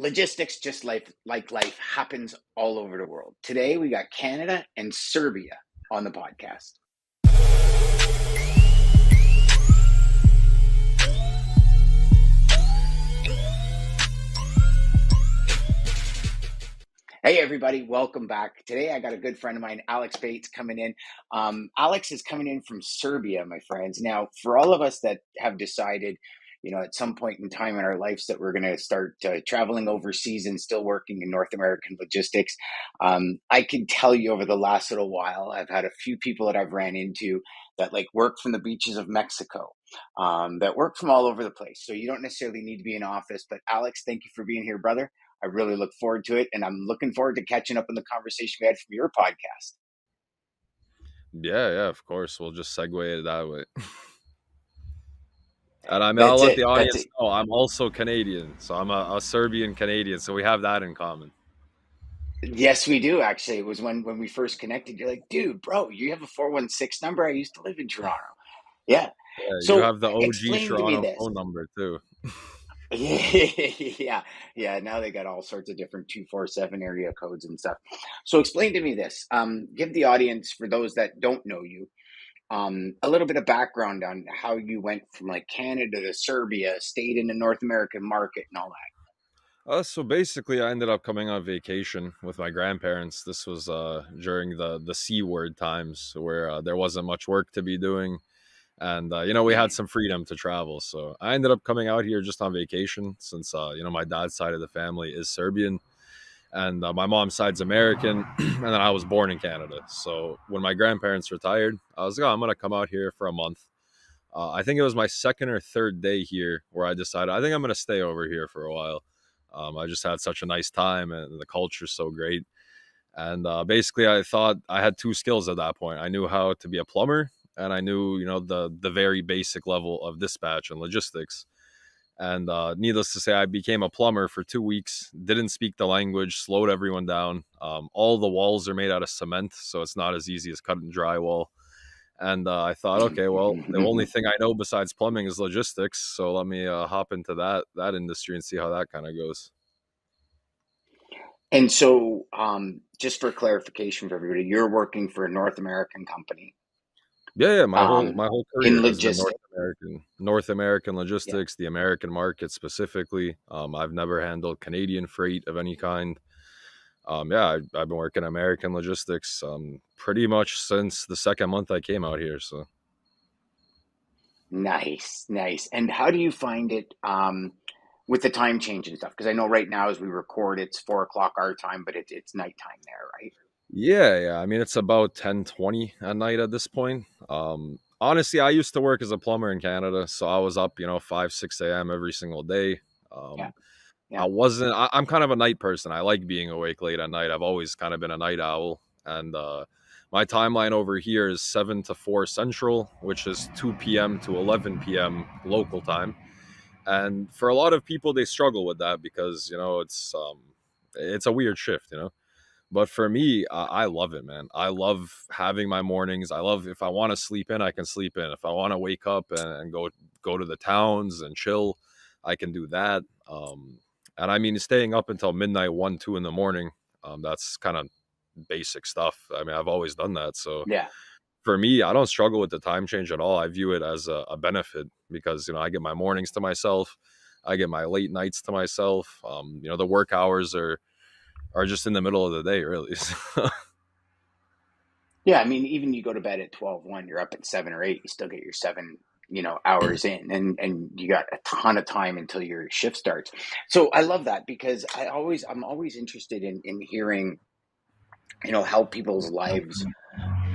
Logistics, just like life, happens all over the world. Today, we got Canada and Serbia on the podcast. Hey, everybody, welcome back. Today, I got a good friend of mine, Alex Bates, coming in. Alex is coming in from Serbia, my friends. Now, for all of us that have decided, at some point in time in our lives that we're going to start traveling overseas and still working in North American logistics, I can tell you over the last little while, I've had a few people that I've ran into that work from the beaches of Mexico, that work from all over the place. So you don't necessarily need to be in office. But Alex, thank you for being here, brother. I really look forward to it, and I'm looking forward to catching up on the conversation we had from your podcast. Yeah, of course. We'll just segue it that way. And I'll let the audience know I'm also Canadian, so I'm a Serbian Canadian, so we have that in common. Yes, we do, actually. It was when we first connected. You're like, dude, bro, you have a 416 number? I used to live in Toronto. Yeah. So you have the OG Toronto to phone number, too. Yeah. Now they got all sorts of different 247 area codes and stuff. So explain to me this. Give the audience, for those that don't know you, a little bit of background on how you went from Canada to Serbia, stayed in the North American market, and all that. So basically, I ended up coming on vacation with my grandparents. This was during the C word times, where there wasn't much work to be doing. And, we had some freedom to travel. So I ended up coming out here just on vacation since, my dad's side of the family is Serbian and my mom's side's American. And then I was born in Canada. So when my grandparents retired, I was like, I'm going to come out here for a month. I think it was my second or third day here where I decided I think I'm going to stay over here for a while. I just had such a nice time and the culture's so great. And basically, I thought I had two skills at that point. I knew how to be a plumber, and I knew, the very basic level of dispatch and logistics. And needless to say, I became a plumber for 2 weeks, didn't speak the language, slowed everyone down. All the walls are made out of cement, so it's not as easy as cutting drywall. And I thought, okay, well, the only thing I know besides plumbing is logistics, so let me hop into that industry and see how that kind of goes. And so, just for clarification for everybody, you're working for a North American company. Yeah. My whole career in has been logistics. North American logistics, the American market specifically. I've never handled Canadian freight of any kind. I've been working American logistics pretty much since the second month I came out here. So Nice. And how do you find it with the time change and stuff? Because I know right now as we record, it's 4 o'clock our time, but it's nighttime there, right? yeah. I mean, it's about 10:20 at night at this point. Honestly, I used to work as a plumber in Canada, so I was up, 5, 6 a.m. every single day. Yeah. I'm kind of a night person. I like being awake late at night. I've always kind of been a night owl. And my timeline over here is 7 to 4 Central, which is 2 p.m. to 11 p.m. local time. And for a lot of people, they struggle with that because, it's a weird shift, But for me, I love it, man. I love having my mornings. I love if I want to sleep in, I can sleep in. If I want to wake up and go to the towns and chill, I can do that. And I mean, staying up until midnight, 1, 2 in the morning, that's kind of basic stuff. I mean, I've always done that. So Yeah. for me, I don't struggle with the time change at all. I view it as a benefit because, I get my mornings to myself. I get my late nights to myself. The work hours are just in the middle of the day, really. Yeah. I mean, even you go to bed at 12:01, you're up at 7 or 8, you still get your 7, hours in, and you got a ton of time until your shift starts. So I love that because I'm always interested in hearing, how people's lives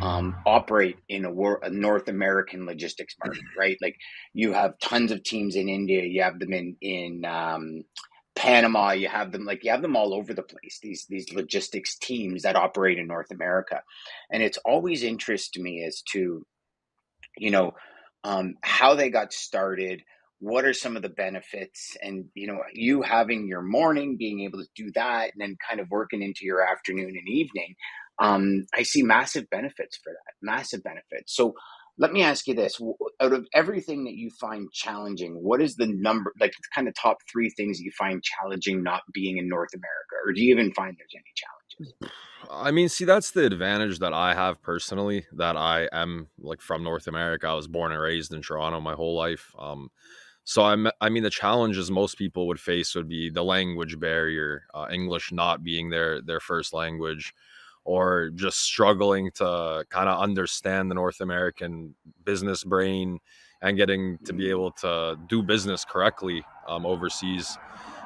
operate in a North American logistics market, right? Like you have tons of teams in India, you have them in Panama, you have them all over the place. These logistics teams that operate in North America, and it's always interest to me as to how they got started. What are some of the benefits? And, you having your morning, being able to do that, and then kind of working into your afternoon and evening. I see massive benefits for that, massive benefits. So Let me ask you this. Out of everything that you find challenging, what is the number, like the kind of top three things that you find challenging not being in North America? Or do you even find there's any challenges? I mean, see, that's the advantage that I have personally, that I am like from North America. I was born and raised in Toronto my whole life. So I mean, the challenges most people would face would be the language barrier, English not being their first language, or just struggling to kind of understand the North American business brain and getting to be able to do business correctly overseas.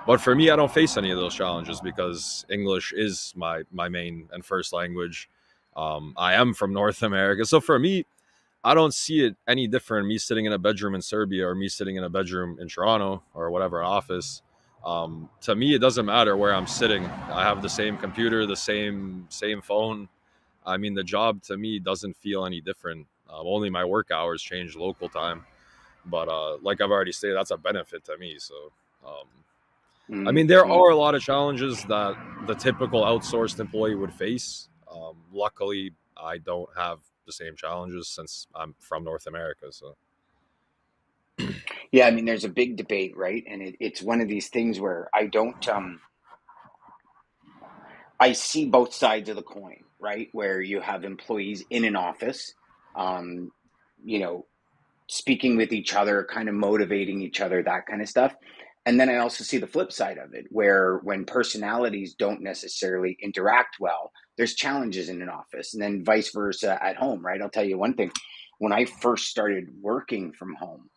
But for me, I don't face any of those challenges because English is my main and first language. I am from North America, so for me, I don't see it any different. Me sitting in a bedroom in Serbia or me sitting in a bedroom in Toronto or whatever office. To me, it doesn't matter where I'm sitting. I have the same computer, the same phone. I mean, the job to me doesn't feel any different. Only my work hours change local time, but like I've already stated, that's a benefit to me. So, I mean, there Mm-hmm. are a lot of challenges that the typical outsourced employee would face. Luckily, I don't have the same challenges since I'm from North America. So, Yeah, I mean, there's a big debate, right? And it's one of these things where I don't, I see both sides of the coin, right? Where you have employees in an office, um, you know, speaking with each other, kind of motivating each other, that kind of stuff. And then I also see the flip side of it, where when personalities don't necessarily interact well, there's challenges in an office, and then vice versa at home, right? I'll tell you one thing. When I first started working from home,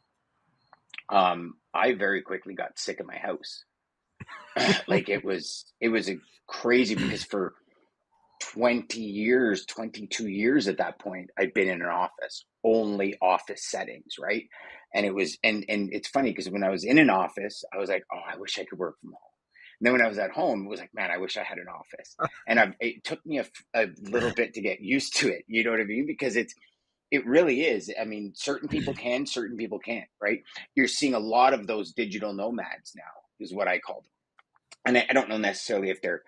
I very quickly got sick of my house. Like it was a crazy because for 20 years, 22 years at that point, I'd been in an office, only office settings, right? And it was, and it's funny because when I was in an office, I was like, oh, I wish I could work from home. And then when I was at home, it was like, man, I wish I had an office. And it took me a little bit to get used to it. You know what I mean? Because it really is. I mean, certain people can, certain people can't, right? You're seeing a lot of those digital nomads now, is what I call them. And I don't know necessarily if they're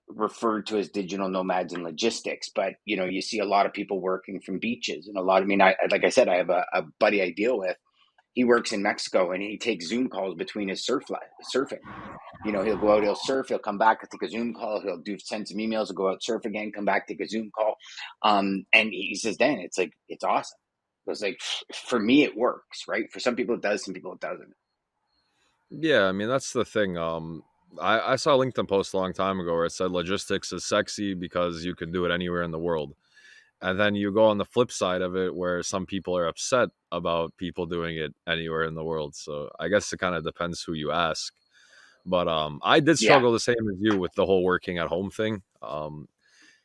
referred to as digital nomads in logistics, but you see a lot of people working from beaches, and a lot. I mean, I like I said, I have a buddy I deal with. He works in Mexico, and he takes Zoom calls between his surfing. He'll go out, he'll surf, he'll come back, take a Zoom call, he'll do send some emails, he'll go out surf again, come back, take a Zoom call. And he says, Dan, it's like it's awesome. It was like for me, it works, right? For some people, it does. Some people, it doesn't. yeah, I mean, that's the thing. I saw a LinkedIn post a long time ago where it said logistics is sexy because you can do it anywhere in the world. And then you go on the flip side of it where some people are upset about people doing it anywhere in the world. So I guess it kind of depends who you ask. But I did Yeah. struggle the same as you with the whole working at home thing.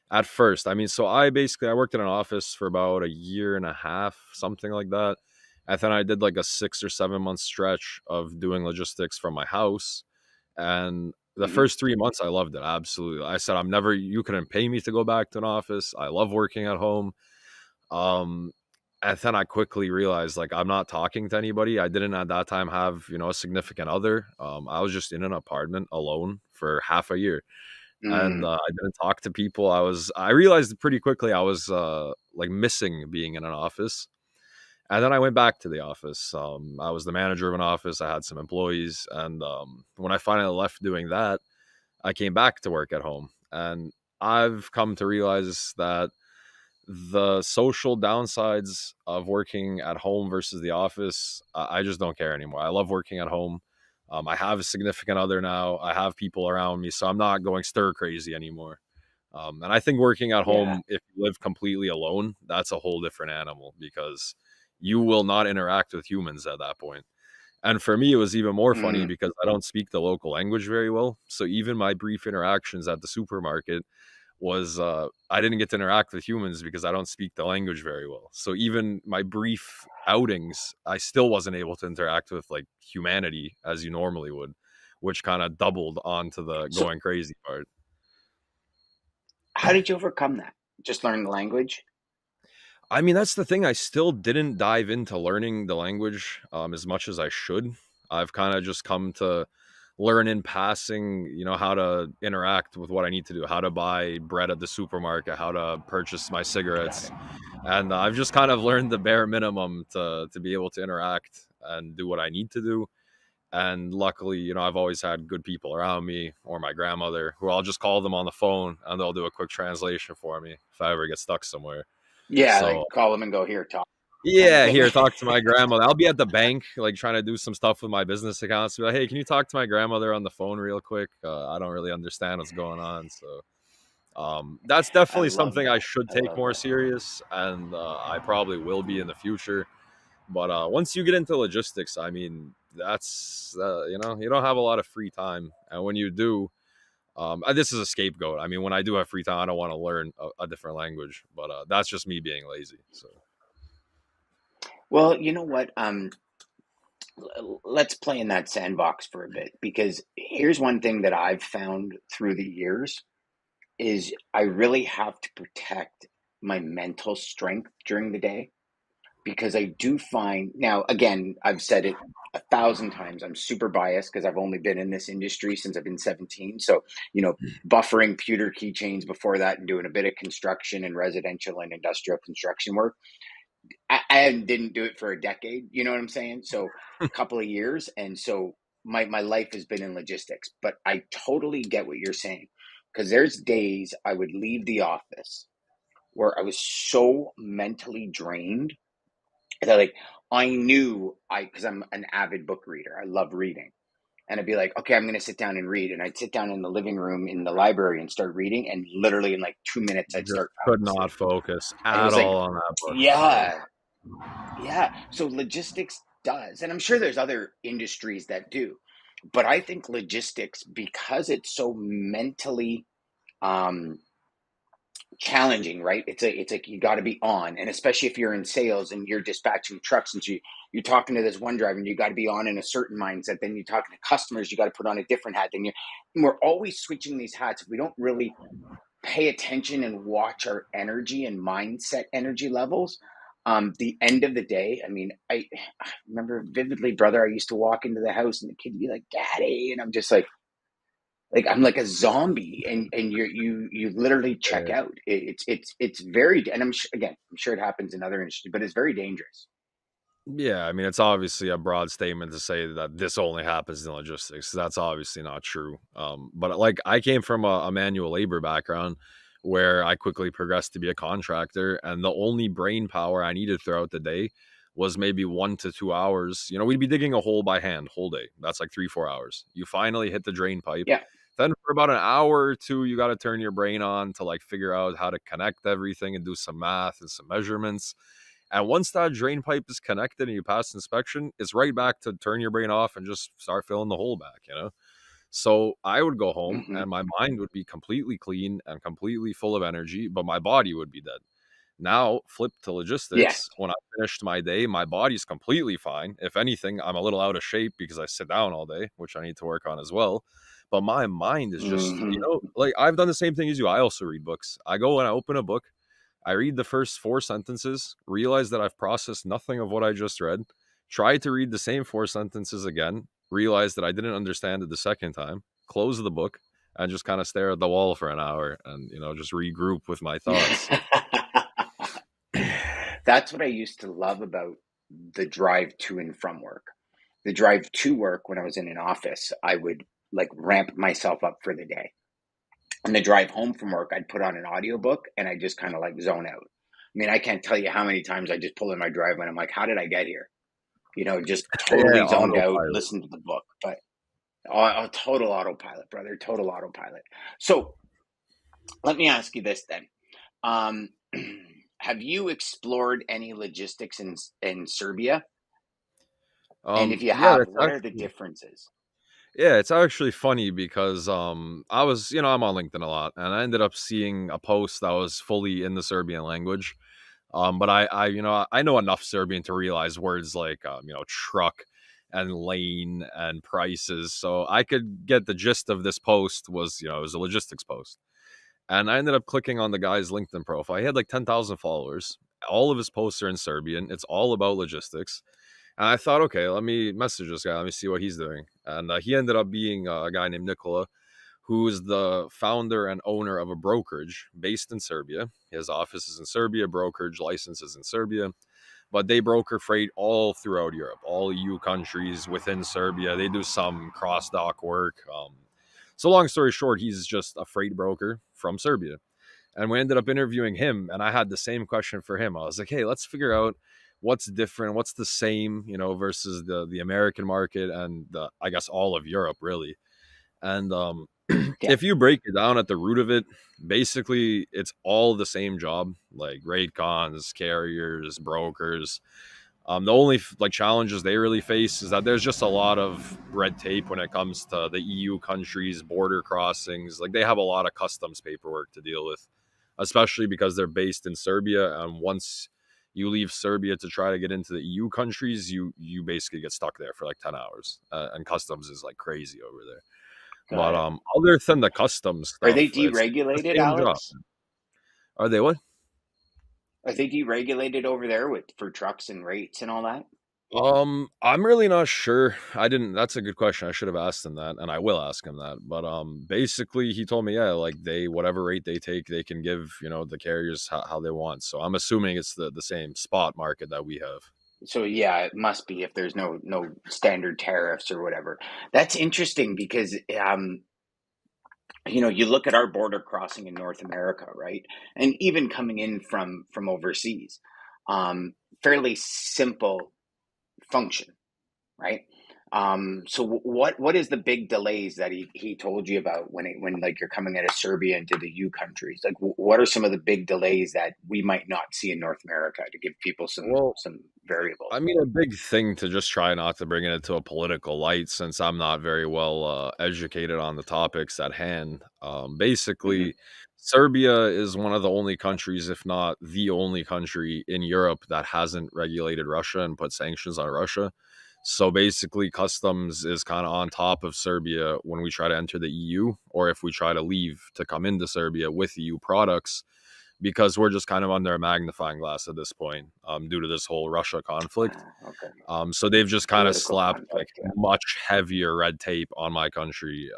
At first, I mean, so I worked in an office for about a year and a half, something like that. And then I did like a 6 or 7 month stretch of doing logistics from my house. And the Hmm. first 3 months, I loved it. Absolutely. I said, I'm never, you couldn't pay me to go back to an office. I love working at home. Um, and then I quickly realized like I'm not talking to anybody. I didn't at that time have, a significant other. I was just in an apartment alone for half a year, and Mm. I didn't talk to people. I realized pretty quickly I was like missing being in an office. And then I went back to the office. I was the manager of an office. I had some employees, and when I finally left doing that, I came back to work at home. And I've come to realize that the social downsides of working at home versus the office, I just don't care anymore. I love working at home. I have a significant other now. I have people around me, so I'm not going stir crazy anymore. And I think working at Yeah. home, if you live completely alone, that's a whole different animal because you will not interact with humans at that point. And for me, it was even more funny Mm. because I don't speak the local language very well. So even my brief interactions at the supermarket was I didn't get to interact with humans because I don't speak the language very well. So even my brief outings, I still wasn't able to interact with like humanity as you normally would, which kind of doubled onto the So, going crazy part. how did you overcome that? Just learn the language? I mean, that's the thing. I still didn't dive into learning the language as much as I should. I've kind of just come to learn in passing, how to interact with what I need to do, how to buy bread at the supermarket, how to purchase my Got cigarettes. it. And I've just kind of learned the bare minimum to be able to interact and do what I need to do. And luckily, I've always had good people around me, or my grandmother, who I'll just call them on the phone and they'll do a quick translation for me if I ever get stuck somewhere. Yeah, So like call them and go here, talk kind of yeah, thing. here, talk to my grandmother. I'll be at the bank, like trying to do some stuff with my business accounts. Be like, hey, can you talk to my grandmother on the phone real quick? I don't really understand what's going on. So that's I definitely love something I that. should I take love more that. serious, and I probably will be in the future. But once you get into logistics, I mean, that's you don't have a lot of free time, and when you do, this is a scapegoat. I mean, when I do have free time, I don't want to learn a different language, but that's just me being lazy. So Well, you know what? Let's play in that sandbox for a bit, because here's one thing that I've found through the years is I really have to protect my mental strength during the day, because I do find now, again, I've said it a thousand times, I'm super biased because I've only been in this industry since I've been 17. So, buffering pewter keychains before that and doing a bit of construction and residential and industrial construction work. I didn't do it for a decade. You know what I'm saying? So a couple of years. And so my life has been in logistics, but I totally get what you're saying. Because there's days I would leave the office where I was so mentally drained that, like, I knew because I'm an avid book reader. I love reading. And I'd be like, okay, I'm going to sit down and read. And I'd sit down in the living room in the library and start reading. And literally in like 2 minutes, I'd just start could falling not asleep. focus And it at was like, all on that book. Yeah. yeah, yeah. So logistics does. And I'm sure there's other industries that do. But I think logistics, because it's so mentally um, challenging, right? It's like you got to be on, and especially if you're in sales and you're dispatching trucks, and you're talking to this one driver, and you got to be on in a certain mindset. Then you're talking to customers, you got to put on a different hat. We're always switching these hats. If we don't really pay attention and watch our energy and mindset, energy levels, the end of the day, I mean, I remember vividly, brother. I used to walk into the house, and the kid would be like, "Daddy," and I'm just like I'm like a zombie, and you literally check Yeah. out. It's very, and again, I'm sure it happens in other industries, but it's very dangerous. Yeah, I mean, it's obviously a broad statement to say that this only happens in logistics. That's obviously not true. But like, I came from a manual labor background where I quickly progressed to be a contractor, and the only brain power I needed throughout the day was maybe 1 to 2 hours. We'd be digging a hole by hand whole day. That's like 3, 4 hours. You finally hit the drain pipe. Yeah. Then for about an hour or two, you got to turn your brain on to like figure out how to connect everything and do some math and some measurements. And once that drain pipe is connected and you pass inspection, it's right back to turn your brain off and just start filling the hole back. So I would go home Hmm. and my mind would be completely clean and completely full of energy, but my body would be dead. Now, flip to Yes. logistics. When I finished my day, my body's completely fine. If anything, I'm a little out of shape because I sit down all day, which I need to work on as well. But my mind is just, Hmm. like I've done the same thing as you. I also read books. I go and I open a book. I read the first 4 sentences, realize that I've processed nothing of what I just read, try to read the same 4 sentences again, realize that I didn't understand it the second time, close the book, and just kind of stare at the wall for an hour and, just regroup with my thoughts. That's what I used to love about the drive to and from work. The drive to work, when I was in an office, I would like ramp myself up for the day. And the drive home from work, I'd put on an audiobook and I just kind of like zone out. I mean, I can't tell you how many times I just pull in my driveway and I'm like, how did I get here? Just Yeah, totally zoned out, autopilot. listen to the book. But a total autopilot, brother, total autopilot. So let me ask you this then. Um, have you explored any logistics in Serbia? And if you Yeah, have, that's what are the actually differences? yeah, it's actually funny because I was, I'm on LinkedIn a lot and I ended up seeing a post that was fully in the Serbian language. But I know enough Serbian to realize words like truck and lane and prices, so I could get the gist of this post. It was a logistics post, and I ended up clicking on the guy's LinkedIn profile. He had like 10,000 followers. All of his posts are in Serbian. It's all about logistics. And I thought, okay, let me message this guy. Let me see what he's doing. And he ended up being a guy named Nicola, who is the founder and owner of a brokerage based in Serbia. His office is in Serbia, brokerage licenses in Serbia, but they broker freight all throughout Europe, all EU countries within Serbia. They do some cross dock work. So, long story short, he's just a freight broker from Serbia. And we ended up interviewing him, and I had the same question for him. I was like, hey, let's figure out what's different, what's the same, versus the American market and I guess all of Europe, really. And Yeah. if you break it down at the root of it, basically it's all the same job, like rate cons, carriers, brokers. The only like challenges they really face is that there's just a lot of red tape when it comes to the EU countries, border crossings. Like they have a lot of customs paperwork to deal with, especially because they're based in Serbia. And once you leave Serbia to try to get into the EU countries, you basically get stuck there for like 10 hours, and customs is like crazy over there. Got But it. other than the customs Are they stuff, it's the deregulated, same job. Alex? Are they what? Are they deregulated over there with for trucks and rates and all that? I'm really not sure. I didn't. That's a good question. I should have asked him that, and I will ask him that. But basically, he told me, yeah, like they whatever rate they take, they can give the carriers how they want. So I'm assuming it's the same spot market that we have. So yeah, it must be if there's no standard tariffs or whatever. That's interesting because you look at our border crossing in North America, right? And even coming in from overseas, fairly simple function, right? So what is the big delays that he told you about when like you're coming out of Serbia into the U countries? Like what are some of the big delays that we might not see in North America to give people Well, some variables? I mean, a big thing to just try not to bring it into a political light, since I'm not very well educated on the topics at hand. Hmm. Basically, Serbia is one of the only countries, if not the only country in Europe that hasn't regulated Russia and put sanctions on Russia. So basically, customs is kind of on top of Serbia when we try to enter the EU, or if we try to leave to come into Serbia with EU products, because we're just kind of under a magnifying glass at this point, due to this whole Russia conflict. Okay, So they've just kind of political slapped like conflict. Yeah. much heavier red tape on my country,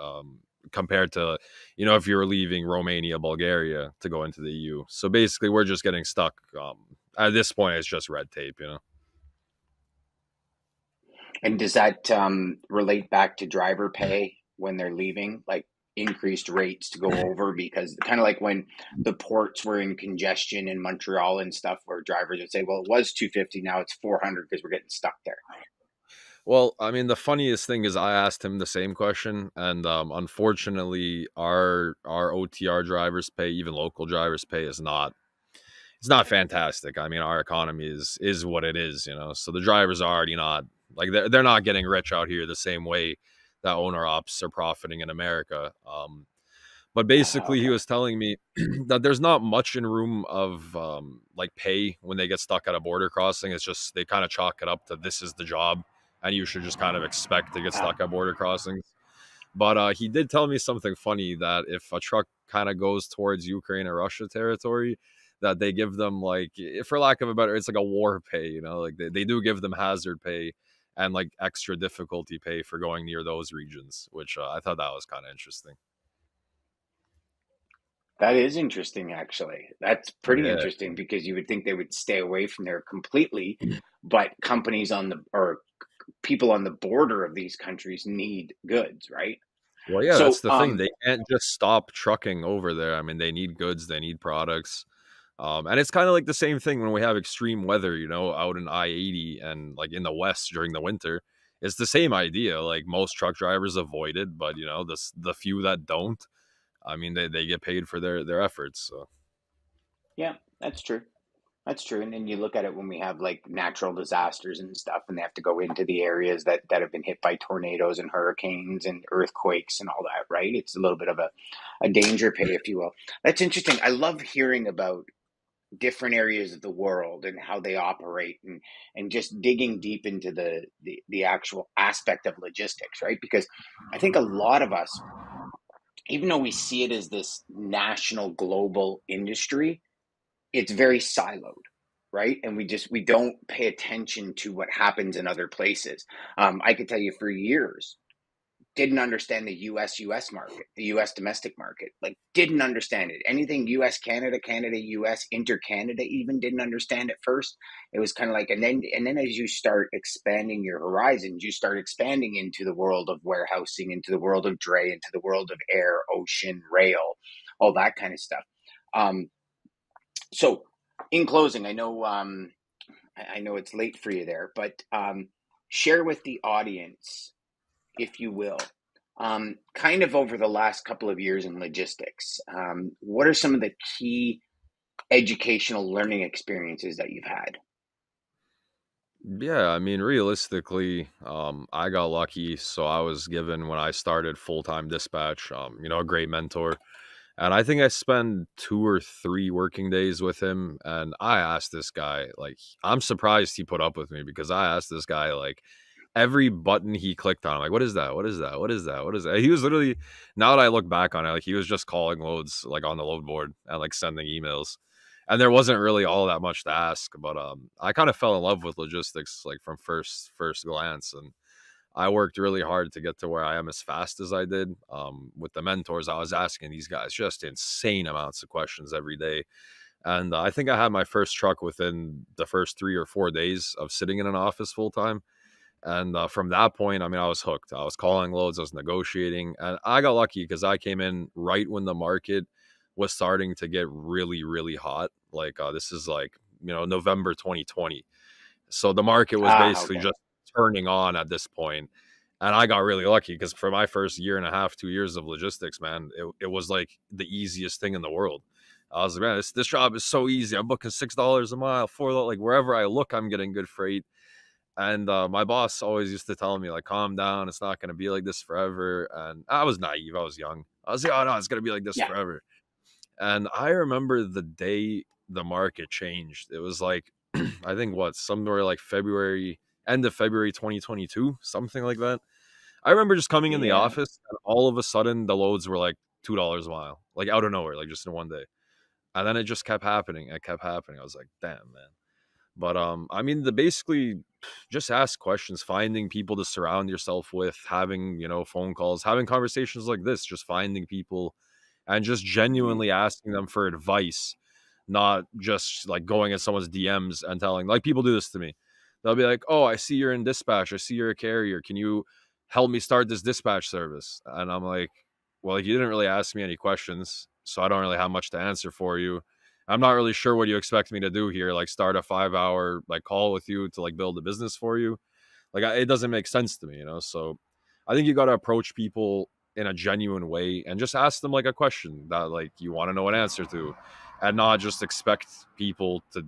compared to, if you were leaving Romania, Bulgaria to go into the EU. So basically, we're just getting stuck. At this point, it's just red tape. And does that relate back to driver pay when they're leaving, like increased rates to go over? Because kind of like when the ports were in congestion in Montreal and stuff, where drivers would say, "Well, it was 250, now it's 400 because we're getting stuck there." Well, I mean, the funniest thing is I asked him the same question, and unfortunately, our OTR drivers pay, even local drivers pay, is not it's not fantastic. I mean, our economy is what it is. So the drivers are already not like they're not getting rich out here the same way that owner ops are profiting in America. But basically, he Okay. was telling me that there's not much in room of like pay when they get stuck at a border crossing. It's just they kind of chalk it up to this is the job, and you should just kind of expect to get Ah, stuck at border crossings. But he did tell me something funny, that if a truck kind of goes towards Ukraine or Russia territory, that they give them like, for lack of a better, it's like a war pay. Like they do give them hazard pay and like extra difficulty pay for going near those regions, which I thought that was kind of interesting. that is interesting, actually. That's pretty Yeah. interesting because you would think they would stay away from there completely, but companies on the or people on the border of these countries need goods, right? Well, yeah, that's So, the thing. They can't just stop trucking over there. I mean, they need goods, they need products. And it's kind of like the same thing when we have extreme weather, out in I-80 and like in the West during the winter. It's the same idea. Like most truck drivers avoid it, but the few that don't, I mean, they get paid for their efforts. So yeah, that's true. That's true. And then you look at it when we have like natural disasters and stuff, and they have to go into the areas that have been hit by tornadoes and hurricanes and earthquakes and all that, right? It's a little bit of a danger pay, if you will. That's interesting. I love hearing about different areas of the world and how they operate and just digging deep into the actual aspect of logistics, right? Because I think a lot of us, even though we see it as this national global industry, it's very siloed, right? And we don't pay attention to what happens in other places. I could tell you for years didn't understand the US market, the US domestic market, like didn't understand it. Anything US Canada, Canada US, inter Canada, even didn't understand at first. It was kind of like, and then as you start expanding your horizons, you start expanding into the world of warehousing, into the world of dray, into the world of air, ocean, rail, all that kind of stuff. Um, so in closing, I know it's late for you there, but share with the audience, if you will, kind of over the last couple of years in logistics. What are some of the key educational learning experiences that you've had? Yeah, I mean, realistically, I got lucky. So I was given when I started full time dispatch, a great mentor. And I think I spent 2 or 3 working days with him. And I asked this guy, like, I'm surprised he put up with me because I asked this guy, like, every button he clicked on, I'm like, what is that? What is that? What is that? What is that? He was literally, now that I look back on it, like, he was just calling loads, like, on the load board and, like, sending emails. And there wasn't really all that much to ask, but I kind of fell in love with logistics, like, from first glance. And I worked really hard to get to where I am as fast as I did. With the mentors, I was asking these guys just insane amounts of questions every day. And I think I had my first truck within the first 3 or 4 days of sitting in an office full time. And from that point, I mean, I was hooked. I was calling loads, I was negotiating, and I got lucky because I came in right when the market was starting to get really, really hot. Like this is like November 2020, so the market was Ah, basically okay. just turning on at this point. And I got really lucky because for my first year and a half, 2 years of logistics, man, it was like the easiest thing in the world. I was like, man, this job is so easy. I'm booking $6 a mile, $4, like wherever I look, I'm getting good freight. And my boss always used to tell me, like, calm down. It's not going to be like this forever. And I was naive. I was young. I was like, oh, no, it's going to be like this Yeah. forever. And I remember the day the market changed. It was like, I think somewhere like end of February 2022, something like that. I remember just coming in the Yeah. office and all of a sudden the loads were like $2 a mile, like out of nowhere, like just in one day. And then it just kept happening. It kept happening. I was like, damn, man. But I mean, the basically just ask questions, finding people to surround yourself with, having phone calls, having conversations like this, just finding people and just Mhm. genuinely asking them for advice, not just like going at someone's DMs and telling, like, people do this to me. They'll be like, "Oh, I see you're in dispatch. I see you're a carrier. Can you help me start this dispatch service?" And I'm like, "Well, like, you didn't really ask me any questions, so I don't really have much to answer for you. I'm not really sure what you expect me to do here. Like, start a 5 hour like call with you to like build a business for you. Like, it doesn't make sense to me. So I think you got to approach people in a genuine way and just ask them like a question that like you want to know an answer to, and not just expect people to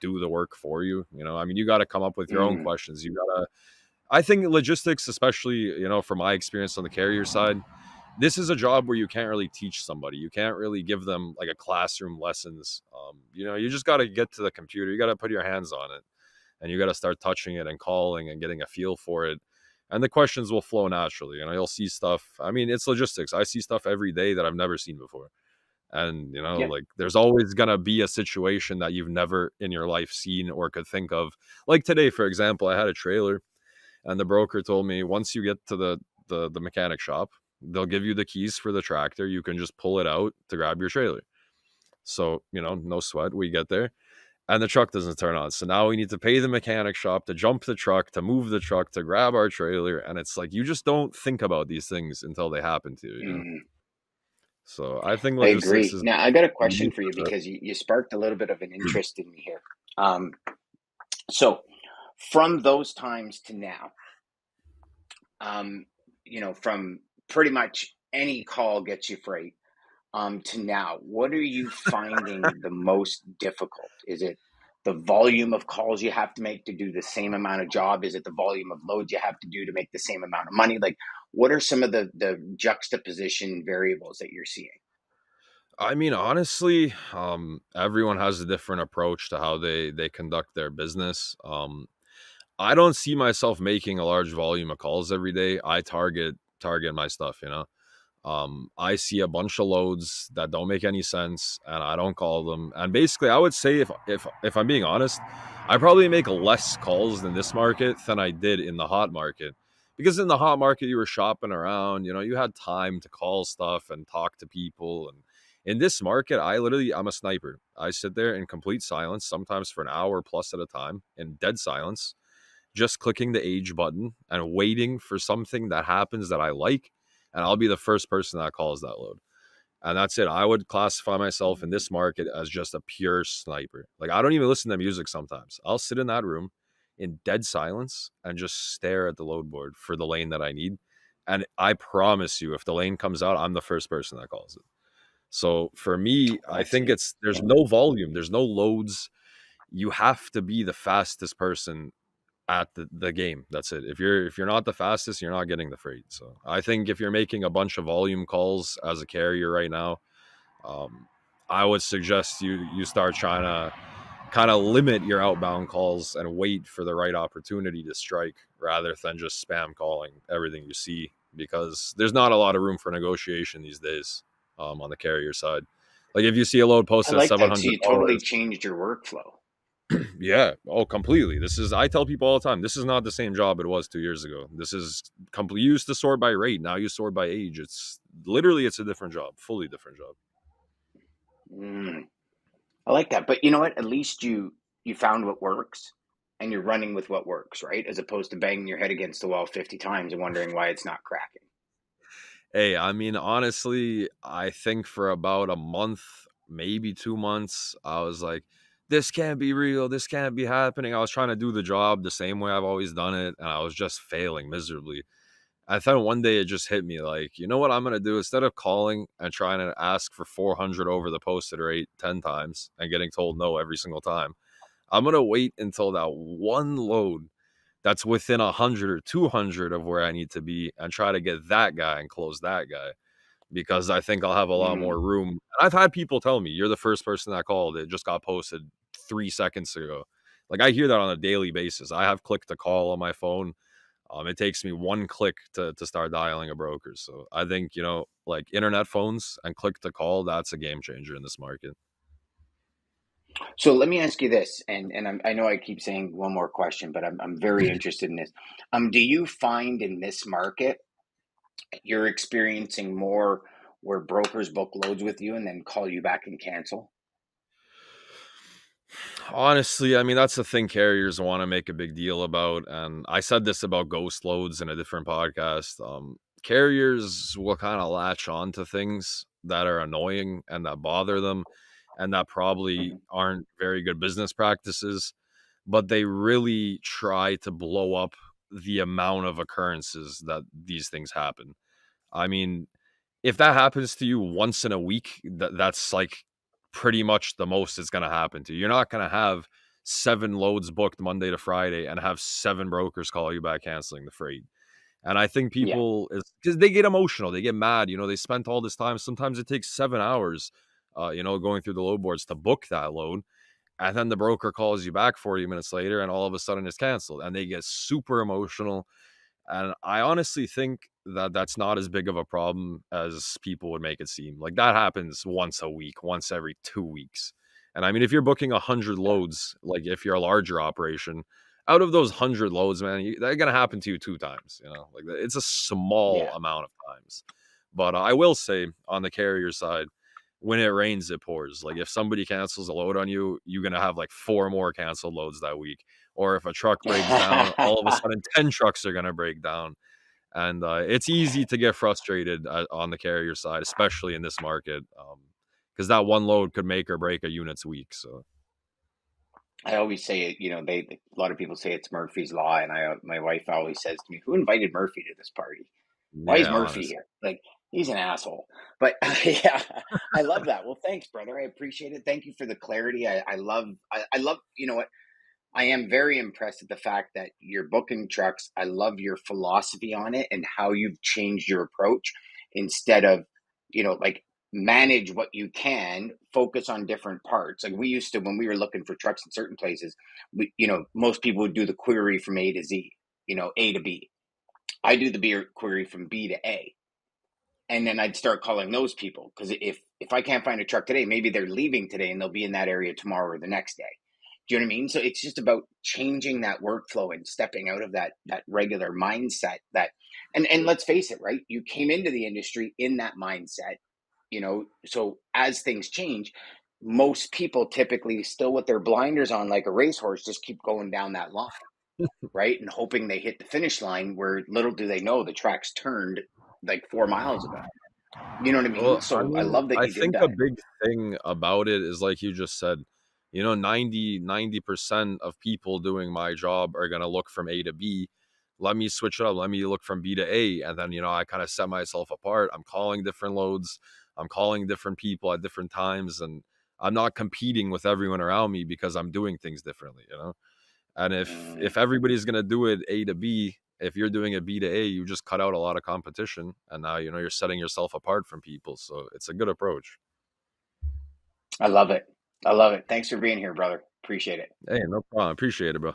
do the work for you. I mean, you got to come up with your own Mm. questions. You got to, I think logistics, especially, from my experience on the carrier side, this is a job where you can't really teach somebody. You can't really give them like a classroom lessons. You just got to get to the computer. You got to put your hands on it, and you got to start touching it and calling and getting a feel for it. And the questions will flow naturally. You'll see stuff. I mean, it's logistics. I see stuff every day that I've never seen before. And, Yeah. like, there's always going to be a situation that you've never in your life seen or could think of. Like today, for example, I had a trailer, and the broker told me once you get to the mechanic shop, they'll give you the keys for the tractor. You can just pull it out to grab your trailer. So, no sweat. We get there and the truck doesn't turn on. So now we need to pay the mechanic shop to jump the truck, to move the truck, to grab our trailer. And it's like, you just don't think about these things until they happen to you. Mhm. So I think I logistics agree. is Now, I got a question unique for you for because you sparked a little bit of an interest in me here. Um, so, from those times to now, um, from pretty much any call gets you freight, to now, what are you finding the most difficult? Is it the volume of calls you have to make to do the same amount of job? Is it the volume of loads you have to do to make the same amount of money? Like, what are some of the juxtaposition variables that you're seeing? I mean, honestly, everyone has a different approach to how they conduct their business. I don't see myself making a large volume of calls every day. I target my stuff. I see a bunch of loads that don't make any sense, and I don't call them. And basically, I would say if I'm being honest, I probably make less calls in this market than I did in the hot market, because in the hot market you were shopping around, you had time to call stuff and talk to people. And in this market, I'm a sniper. I sit there in complete silence, sometimes for an hour plus at a time, in dead silence, just clicking the age button and waiting for something that happens that I like, and I'll be the first person that calls that load. And that's it. I would classify myself in this market as just a pure sniper. Like, I don't even listen to music sometimes. I'll sit in that room in dead silence and just stare at the load board for the lane that I need. And I promise you, if the lane comes out, I'm the first person that calls it. So for me, I That's think it. there's no volume, there's no loads. You have to be the fastest person at the game. That's it. If you're not the fastest, you're not getting the freight. So I think if you're making a bunch of volume calls as a carrier right now, um, I would suggest you start trying to kind of limit your outbound calls and wait for the right opportunity to strike rather than just spam calling everything you see, because there's not a lot of room for negotiation these days, on the carrier side. Like, if you see a load I posted at like seven that. So hundred you totally dollars, changed your workflow. yeah, oh, completely. I tell people all the time, this is not the same job it was 2 years ago. This is complete. You used to sort by rate, now you sort by age. It's a different job, fully different job. Mm, I like that. But you know what? At least you found what works and you're running with what works, right? As opposed to banging your head against the wall 50 times and wondering why it's not cracking. Hey, I mean, honestly, I think for about a month, maybe 2 months, I was like, this can't be real. This can't be happening. I was trying to do the job the same way I've always done it, and I was just failing miserably. I thought one day it just hit me like, you know what I'm going to do? Instead of calling and trying to ask for 400 over the posted rate 10 times and getting told no every single time, I'm going to wait until that one load that's within 100 or 200 of where I need to be and try to get that guy and close that guy, because I think I'll have a lot more Mm. room. And I've had people tell me, you're the first person that called. It just got posted 3 seconds ago. Like, I hear that on a daily basis. I have click to call on my phone. It takes me one click to start dialing a broker. So I think, like internet phones and click to call, that's a game changer in this market. So let me ask you this, and I know I keep saying one more question, but I'm very interested in this. Do you find in this market you're experiencing more where brokers book loads with you and then call you back and cancel? Honestly, I mean, that's the thing carriers want to make a big deal about. And I said this about ghost loads in a different podcast. Carriers will kind of latch on to things that are annoying and that bother them and that probably Mhm. aren't very good business practices, but they really try to blow up the amount of occurrences that these things happen. I mean, if that happens to you once in a week, that's like pretty much the most it's going to happen to you. You're not going to have 7 loads booked Monday to Friday and have 7 brokers call you back canceling the freight. And I think Yeah. people, because they get emotional, they get mad. They spent all this time. Sometimes it takes 7 hours, going through the load boards to book that load. And then the broker calls you back 40 minutes later and all of a sudden it's canceled. And they get super emotional, and I honestly think that that's not as big of a problem as people would make it seem. Like, that happens once a week, once every 2 weeks. And I mean, if you're booking 100 Yeah. loads, like if you're a larger operation, out of those 100 loads, man, they're going to happen to you 2 times. Like, it's a small Yeah. amount of times. But I will say, on the carrier side, when it rains, it pours. Like, if somebody cancels a load on you, you're going to have like 4 more canceled loads that week. Or if a truck breaks down, all of a sudden 10 trucks are going to break down. And it's easy to get frustrated on the carrier side, especially in this market, because that one load could make or break a unit's week. So I always say it, a lot of people say it's Murphy's Law, and my wife always says to me, "Who invited Murphy to this party? Why is yeah, Murphy honestly. here? Like, he's an asshole." But yeah, I love that. Well, thanks, brother. I appreciate it. Thank you for the clarity. I love, you know what? I am very impressed at the fact that you're booking trucks. I love your philosophy on it and how you've changed your approach instead of, like manage what you can, focus on different parts. Like we used to, when we were looking for trucks in certain places, most people would do the query from A to Z, A to B. I do the query from B to A. And then I'd start calling those people because if I can't find a truck today, maybe they're leaving today and they'll be in that area tomorrow or the next day. Do you know what I mean? So it's just about changing that workflow and stepping out of that regular mindset that, and let's face it, right? You came into the industry in that mindset, so as things change, most people typically still with their blinders on like a racehorse just keep going down that line, right? And hoping they hit the finish line where little do they know the track's turned like 4 miles ago. You know what I mean? Well, I So I mean, love that I you did think a that. big thing about it is like you just said, 90% of people doing my job are going to look from A to B. Let me switch it up. Let me look from B to A. And then, I kind of set myself apart. I'm calling different loads. I'm calling different people at different times. And I'm not competing with everyone around me because I'm doing things differently. And Mm, if everybody's gonna do it A to B, if you're doing it B to A, you just cut out a lot of competition, and now you're setting yourself apart from people. So it's a good approach. I love it. I love it. Thanks for being here, brother. Appreciate it. Hey, no problem. Appreciate it, bro.